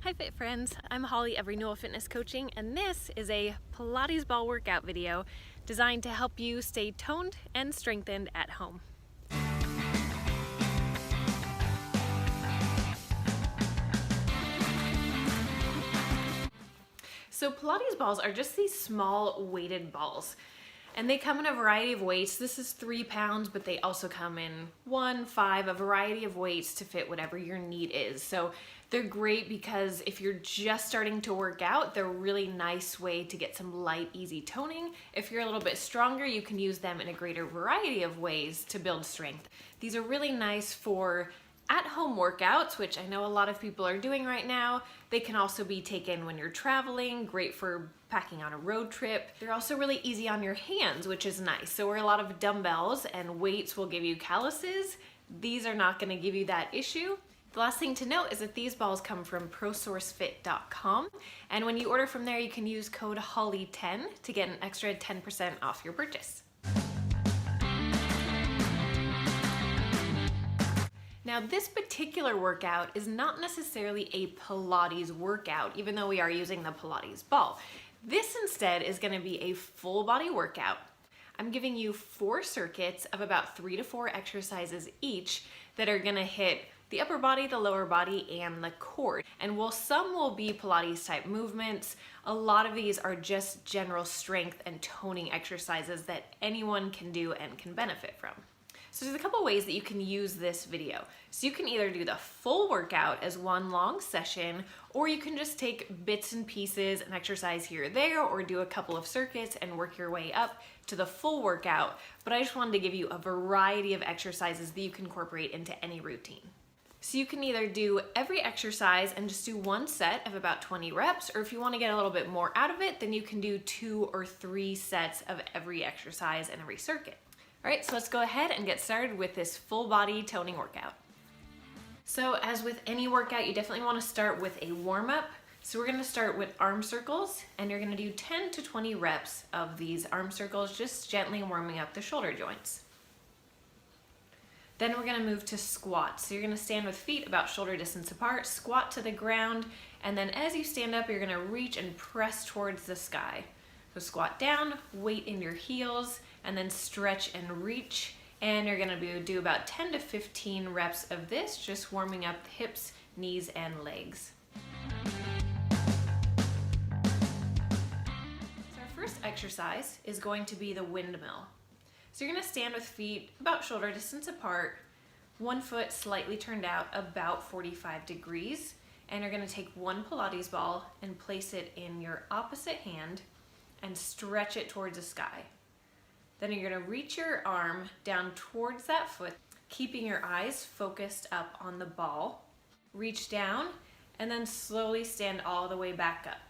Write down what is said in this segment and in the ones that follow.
Hi Fit Friends, I'm Holly of Renewal Fitness Coaching, and this is a Pilates ball workout video designed to help you stay toned and strengthened at home. So Pilates balls are just these small weighted balls, and they come in a variety of weights. This is 3 pounds, but they also come in 1, 5, a variety of weights to fit whatever your need is. So they're great because if you're just starting to work out, they're a really nice way to get some light, easy toning. If you're a little bit stronger, you can use them in a greater variety of ways to build strength. These are really nice for at-home workouts, which I know a lot of people are doing right now. They can also be taken when you're traveling, great for packing on a road trip. They're also really easy on your hands, which is nice. So where a lot of dumbbells and weights will give you calluses, these are not gonna give you that issue. The last thing to note is that these balls come from ProSourceFit.com, and when you order from there, you can use code HOLLY10 to get an extra 10% off your purchase. Now, this particular workout is not necessarily a Pilates workout, even though we are using the Pilates ball. This instead is going to be a full body workout. I'm giving you 4 circuits of about 3 to 4 exercises each that are going to hit the upper body, the lower body, and the core. And while some will be Pilates type movements, a lot of these are just general strength and toning exercises that anyone can do and can benefit from. So there's a couple ways that you can use this video. So you can either do the full workout as one long session, or you can just take bits and pieces and exercise here or there, or do a couple of circuits and work your way up to the full workout. But I just wanted to give you a variety of exercises that you can incorporate into any routine. So you can either do every exercise and just do one set of about 20 reps, or if you want to get a little bit more out of it, then you can do 2 or 3 sets of every exercise and every circuit. All right, so let's go ahead and get started with this full body toning workout. So as with any workout, you definitely want to start with a warm-up. So we're going to start with arm circles, and you're going to do 10 to 20 reps of these arm circles, just gently warming up the shoulder joints. Then we're going to move to squats. So you're going to stand with feet about shoulder distance apart, squat to the ground, and then as you stand up, you're going to reach and press towards the sky. So squat down, weight in your heels, and then stretch and reach. And you're going to do about 10 to 15 reps of this, just warming up the hips, knees, and legs. So our first exercise is going to be the windmill. So you're going to stand with feet about shoulder distance apart, one foot slightly turned out about 45 degrees, and you're going to take one Pilates ball and place it in your opposite hand and stretch it towards the sky. Then you're going to reach your arm down towards that foot, keeping your eyes focused up on the ball. Reach down and then slowly stand all the way back up.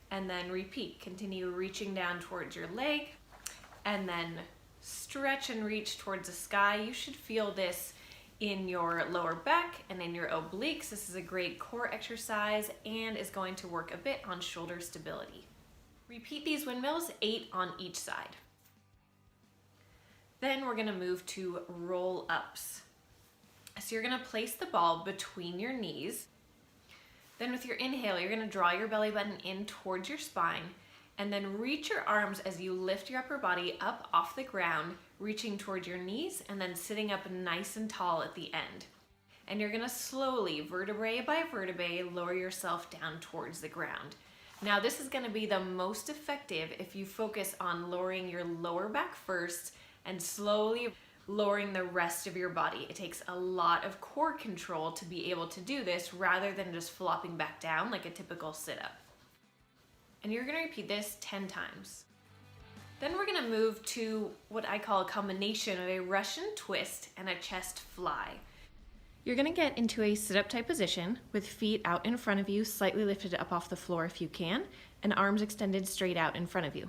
And then repeat. Continue reaching down towards your leg and then stretch and reach towards the sky. You should feel this in your lower back and in your obliques. This is a great core exercise and is going to work a bit on shoulder stability. Repeat these windmills 8 on each side. Then we're going to move to roll ups. So you're going to place the ball between your knees. Then with your inhale, you're going to draw your belly button in towards your spine and then reach your arms as you lift your upper body up off the ground, reaching towards your knees and then sitting up nice and tall at the end. And you're going to slowly, vertebrae by vertebrae, lower yourself down towards the ground. Now this is going to be the most effective if you focus on lowering your lower back first and slowly lowering the rest of your body. It takes a lot of core control to be able to do this rather than just flopping back down like a typical sit-up. And you're going to repeat this 10 times. Then we're going to move to what I call a combination of a Russian twist and a chest fly. You're going to get into a sit-up type position with feet out in front of you, slightly lifted up off the floor if you can, and arms extended straight out in front of you.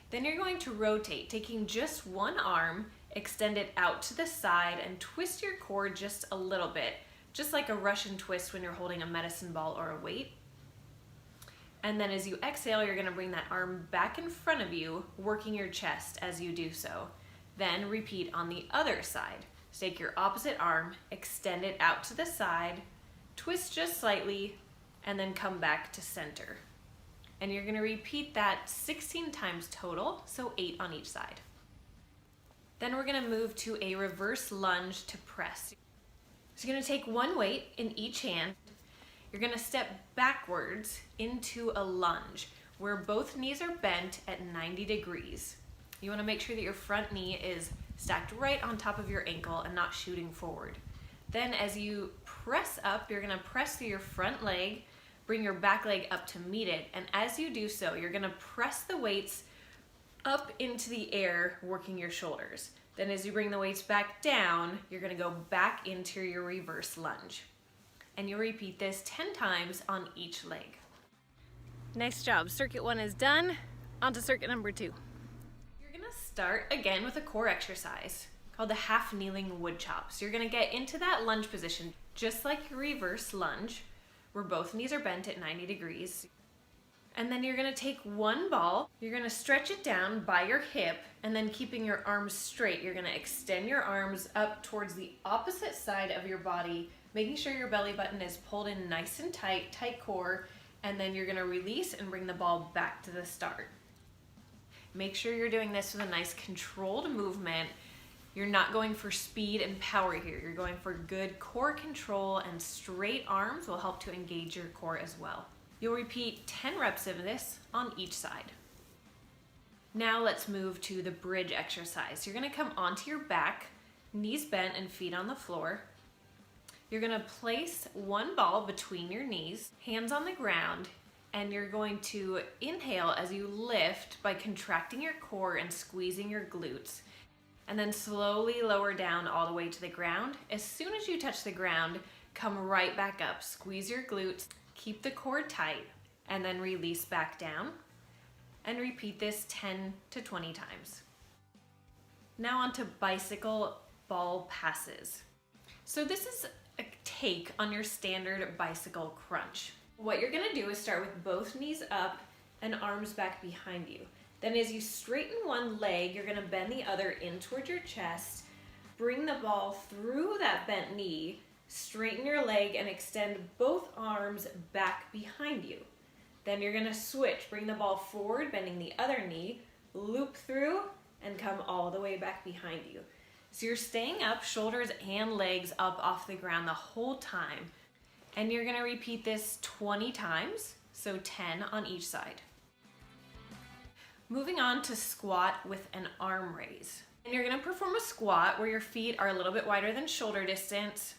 Then you're going to rotate, taking just one arm, extend it out to the side, and twist your core just a little bit, just like a Russian twist when you're holding a medicine ball or a weight. And then as you exhale, you're going to bring that arm back in front of you, working your chest as you do so. Then repeat on the other side. So take your opposite arm, extend it out to the side, Twist just slightly and then come back to center. And you're gonna repeat that 16 times total, so 8 on each side. Then we're gonna move to a reverse lunge to press. So you're gonna take one weight in each hand. You're gonna step backwards into a lunge where both knees are bent at 90 degrees. You wanna make sure that your front knee is stacked right on top of your ankle and not shooting forward. Then as you press up, you're gonna press through your front leg, bring your back leg up to meet it, and as you do so, you're gonna press the weights up into the air, working your shoulders. Then as you bring the weights back down, you're gonna go back into your reverse lunge. And you'll repeat this 10 times on each leg. Nice job. Circuit 1 is done. On to circuit number 2. You're gonna start again with a core exercise called the half kneeling wood chop. So you're gonna get into that lunge position, just like your reverse lunge, where both knees are bent at 90 degrees. And then you're gonna take one ball, you're gonna stretch it down by your hip, and then keeping your arms straight, you're gonna extend your arms up towards the opposite side of your body, making sure your belly button is pulled in nice and tight, tight core, and then you're gonna release and bring the ball back to the start. Make sure you're doing this with a nice controlled movement. You're not going for speed and power here. You're going for good core control, and straight arms will help to engage your core as well. You'll repeat 10 reps of this on each side. Now let's move to the bridge exercise. You're gonna come onto your back, knees bent and feet on the floor. You're gonna place one ball between your knees, hands on the ground, and you're going to inhale as you lift by contracting your core and squeezing your glutes. And then slowly lower down all the way to the ground. As soon as you touch the ground, come right back up. Squeeze your glutes, keep the core tight, and then release back down. And repeat this 10 to 20 times. Now on to bicycle ball passes. So this is a take on your standard bicycle crunch. What you're gonna do is start with both knees up and arms back behind you. Then as you straighten one leg, you're gonna bend the other in toward your chest, bring the ball through that bent knee, straighten your leg and extend both arms back behind you. Then you're gonna switch, bring the ball forward, bending the other knee, loop through, and come all the way back behind you. So you're staying up, shoulders and legs up off the ground the whole time. And you're gonna repeat this 20 times, so 10 on each side. Moving on to squat with an arm raise. And you're gonna perform a squat where your feet are a little bit wider than shoulder distance,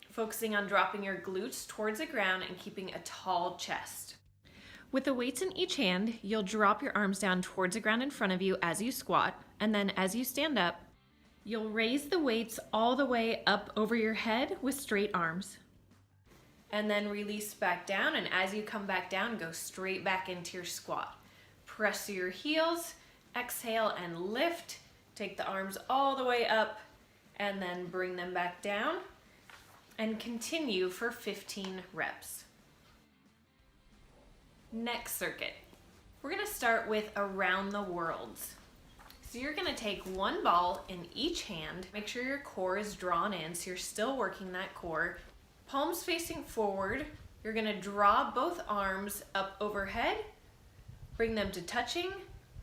focusing on dropping your glutes towards the ground and keeping a tall chest. With the weights in each hand, you'll drop your arms down towards the ground in front of you as you squat, and then as you stand up, you'll raise the weights all the way up over your head with straight arms. And then release back down, and as you come back down, go straight back into your squat. Press through your heels, exhale and lift. Take the arms all the way up and then bring them back down and continue for 15 reps. Next circuit, we're gonna start with around the worlds. So you're gonna take one ball in each hand, make sure your core is drawn in so you're still working that core. Palms facing forward, you're gonna draw both arms up overhead, bring them to touching,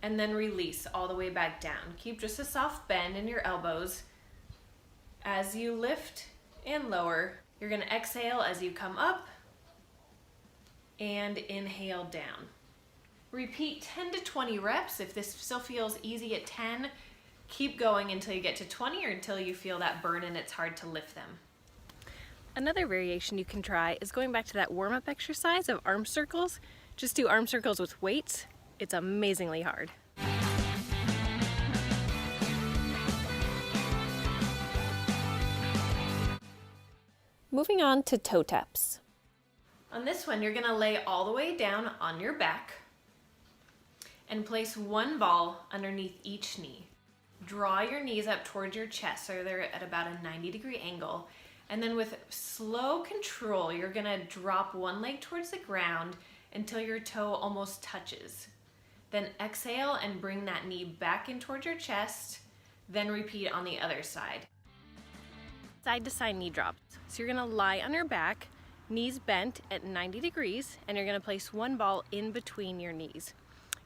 and then release all the way back down. Keep just a soft bend in your elbows. As you lift and lower, you're gonna exhale as you come up and inhale down. Repeat 10 to 20 reps. If this still feels easy at 10, keep going until you get to 20 or until you feel that burn and it's hard to lift them. Another variation you can try is going back to that warm-up exercise of arm circles. Just do arm circles with weights. It's amazingly hard. Moving on to toe taps. On this one, you're gonna lay all the way down on your back and place one ball underneath each knee. Draw your knees up towards your chest so they're at about a 90-degree angle. And then with slow control, you're gonna drop one leg towards the ground until your toe almost touches. Then exhale and bring that knee back in towards your chest, then repeat on the other side. Side to side knee drops. So you're gonna lie on your back, knees bent at 90 degrees, and you're gonna place one ball in between your knees.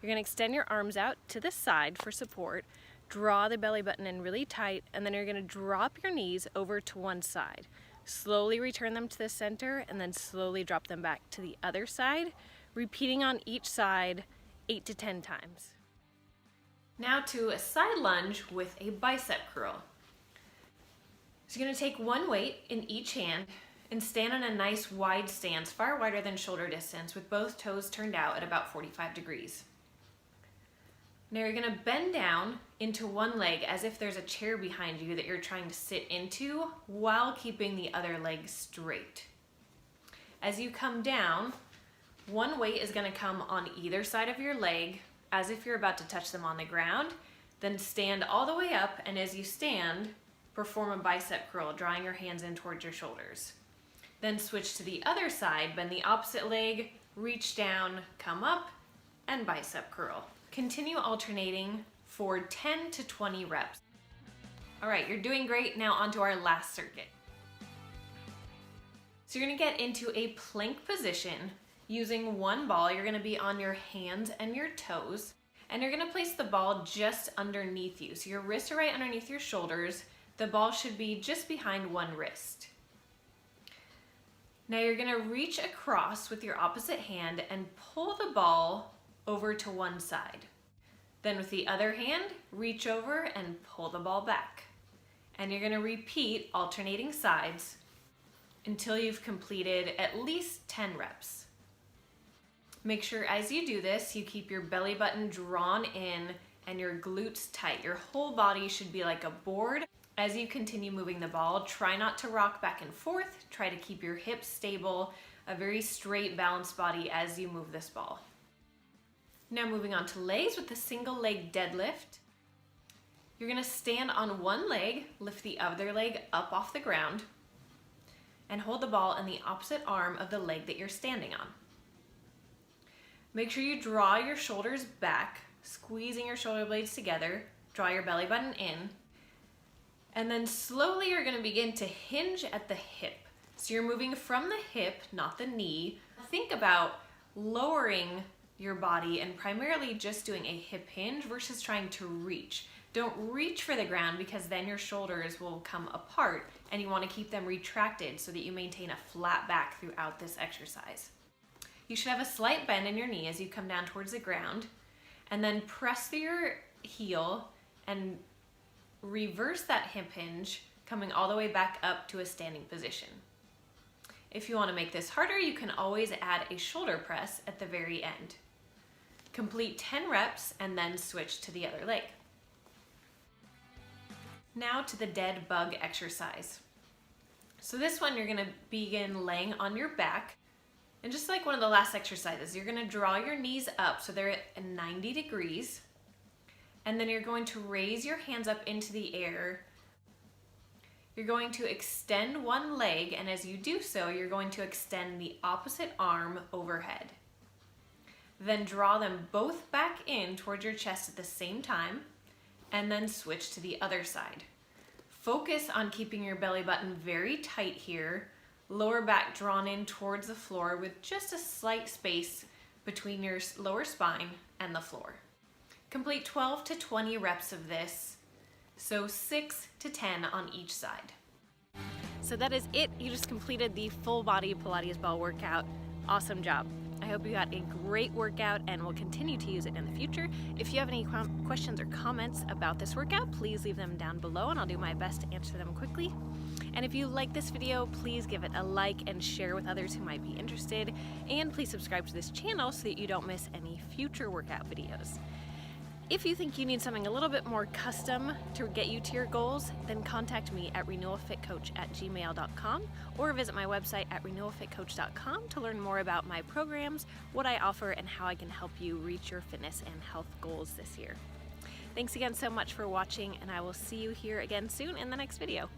You're gonna extend your arms out to the side for support, draw the belly button in really tight, and then you're gonna drop your knees over to one side. Slowly return them to the center, and then slowly drop them back to the other side, repeating on each side 8 to 10 times. Now to a side lunge with a bicep curl. So you're gonna take one weight in each hand and stand in a nice wide stance, far wider than shoulder distance, with both toes turned out at about 45 degrees. Now you're gonna bend down into one leg as if there's a chair behind you that you're trying to sit into while keeping the other leg straight. As you come down, one weight is gonna come on either side of your leg as if you're about to touch them on the ground, then stand all the way up, and as you stand, perform a bicep curl, drawing your hands in towards your shoulders. Then switch to the other side, bend the opposite leg, reach down, come up, and bicep curl. Continue alternating for 10 to 20 reps. All right, you're doing great. Now onto our last circuit. So you're gonna get into a plank position. Using one ball, you're gonna be on your hands and your toes, and you're gonna place the ball just underneath you. So your wrists are right underneath your shoulders. The ball should be just behind one wrist. Now you're gonna reach across with your opposite hand and pull the ball over to one side. Then with the other hand, reach over and pull the ball back. And you're gonna repeat alternating sides until you've completed at least 10 reps. Make sure as you do this, you keep your belly button drawn in and your glutes tight. Your whole body should be like a board. As you continue moving the ball, try not to rock back and forth. Try to keep your hips stable, a very straight, balanced body as you move this ball. Now moving on to legs with a single leg deadlift. You're gonna stand on one leg, lift the other leg up off the ground, and hold the ball in the opposite arm of the leg that you're standing on. Make sure you draw your shoulders back, squeezing your shoulder blades together, draw your belly button in, and then slowly you're gonna begin to hinge at the hip. So you're moving from the hip, not the knee. Think about lowering your body and primarily just doing a hip hinge versus trying to reach. Don't reach for the ground because then your shoulders will come apart, and you wanna keep them retracted so that you maintain a flat back throughout this exercise. You should have a slight bend in your knee as you come down towards the ground, and then press through your heel and reverse that hip hinge, coming all the way back up to a standing position. If you want to make this harder, you can always add a shoulder press at the very end. Complete 10 reps and then switch to the other leg. Now to the dead bug exercise. So this one, you're gonna begin laying on your back. And just like one of the last exercises, you're gonna draw your knees up so they're at 90 degrees. And then you're going to raise your hands up into the air. You're going to extend one leg, and as you do so, you're going to extend the opposite arm overhead. Then draw them both back in towards your chest at the same time, and then switch to the other side. Focus on keeping your belly button very tight here, lower back drawn in towards the floor with just a slight space between your lower spine and the floor. Complete 12 to 20 reps of this, so 6 to 10 on each side. So that is it. You just completed the full body Pilates ball workout. Awesome job. I hope you got a great workout and will continue to use it in the future. If you have any questions or comments about this workout, please leave them down below and I'll do my best to answer them quickly. And if you like this video, please give it a like and share with others who might be interested. And please subscribe to this channel so that you don't miss any future workout videos. If you think you need something a little bit more custom to get you to your goals, then contact me at renewalfitcoach@gmail.com or visit my website at renewalfitcoach.com to learn more about my programs, what I offer, and how I can help you reach your fitness and health goals this year. Thanks again so much for watching, and I will see you here again soon in the next video.